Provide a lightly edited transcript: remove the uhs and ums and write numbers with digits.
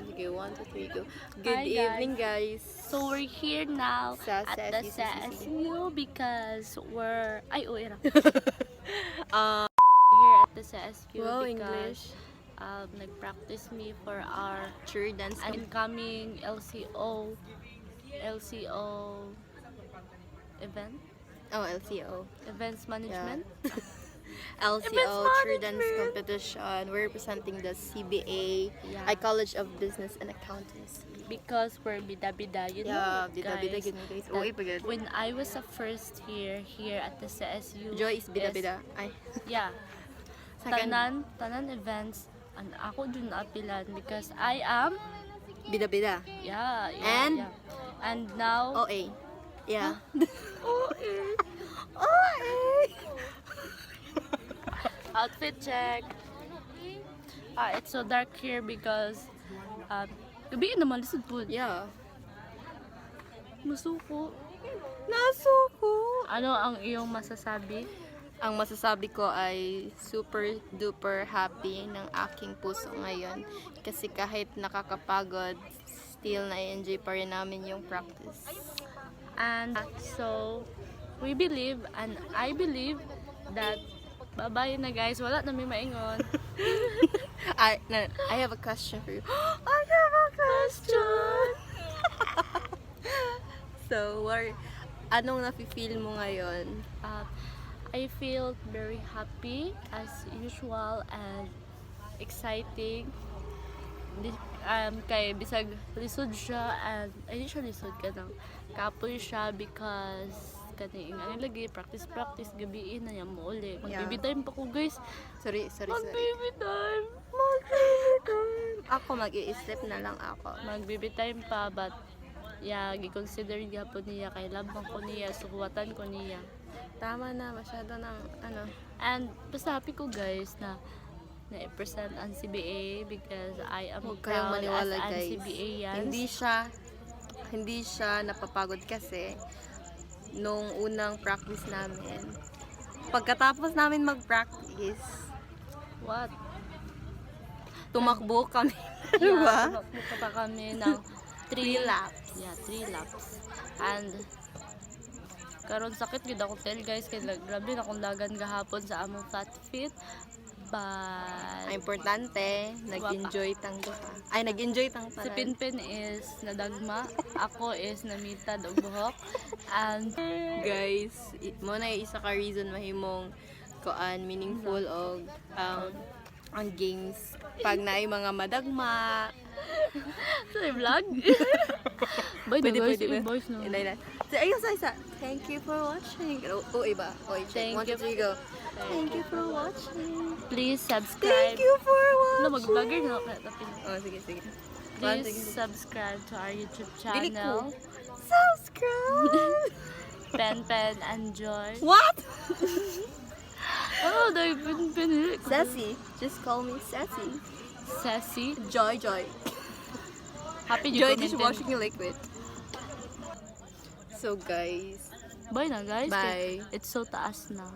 Sige, 1, 2, 3, go. Hi, Good evening, guys. So we're here now Sa at the SSU. SSU because we're here Uh, at the SSU wow, because English. nag-practice me for our Cheer dance. incoming LCO event Oh, LCO. events management. LCO Cheer dance competition. We're representing the CBA, Yeah. College of Business and Accountancy. Because we're bida-bida, you Yeah, know, bida-bida guys. gid mo, guys. that Uy, pagod. When I was a first year here at the CSU, Joy is bida-bida. Ay. yeah, Second, tanan events, and ako dun naapilan because I am, bida-bida. yeah, And? and now, OA. Yeah. OA. Outfit check. It's so dark here because gabi naman lisod po. Yeah. Masuko. Nasuko. Ano ang iyong masasabi? Ang masasabi ko ay super duper happy ng aking puso ngayon. Kasi kahit nakakapagod, still na-enjoy pa rin namin yung practice. And so, we believe and I believe that bye-bye na guys. Wala na may maingon. I have a question for you. I have a question! So, anong nafe-feel mo ngayon? I feel very happy as usual and exciting. Kay bisag lisod siya and ay di siya lisod ka nang kapoy siya because kani ano lagi practice gabiin na yan mo uli. Mag-baby time pa ko guys. Sorry. Mag-baby time. Ako mag-i-sleep na lang ako. Mag-baby time pa but yeah, gi-consider niya po niya kay labang ko niya, sukuwatan ko niya. Tama na, masyado ng ano. And basta happy ko guys na na-present ang CBA because I am Huwag kayong proud maniwala, as an guys. CBAians. Hindi siya napapagod kasi nung unang practice namin. Pagkatapos namin mag-practice, What? tumakbo kami. Yeah, Diba? tumakbo pa kami ng 3 laps. Yeah, 3 laps. And karon sakit gid ako tell guys kay grabe na akong dagan gahapon sa among flat fit. But Ang importante, nag-enjoy tang duha. Ay, nag-enjoy tang si tanan. Pinpin is nadagma, ako is namitad og buhok. And Guys, mo na yung isa ka reason mahimong koan meaningful og ang games pag naay mga madagma. sa vlog. Boy, Pwede, guys, pwede. boys no. Inay na. So, ayun sa isa. Thank you for watching. Iba. Check. Thank 1, 2, 3, go. Thank you for watching. Please subscribe. Thank you for Ano, watching. mag-vlogger na ako. Oh, sige. Please subscribe to our YouTube Dili ko. channel. Subscribe! Pen and Joy. What? Oh, dahil Pen. Sassy. Just call me Sassy. Sassy. Joy. Happy Joy you dishwashing liquid. So guys, Bye na guys. Bye. It's so taas na.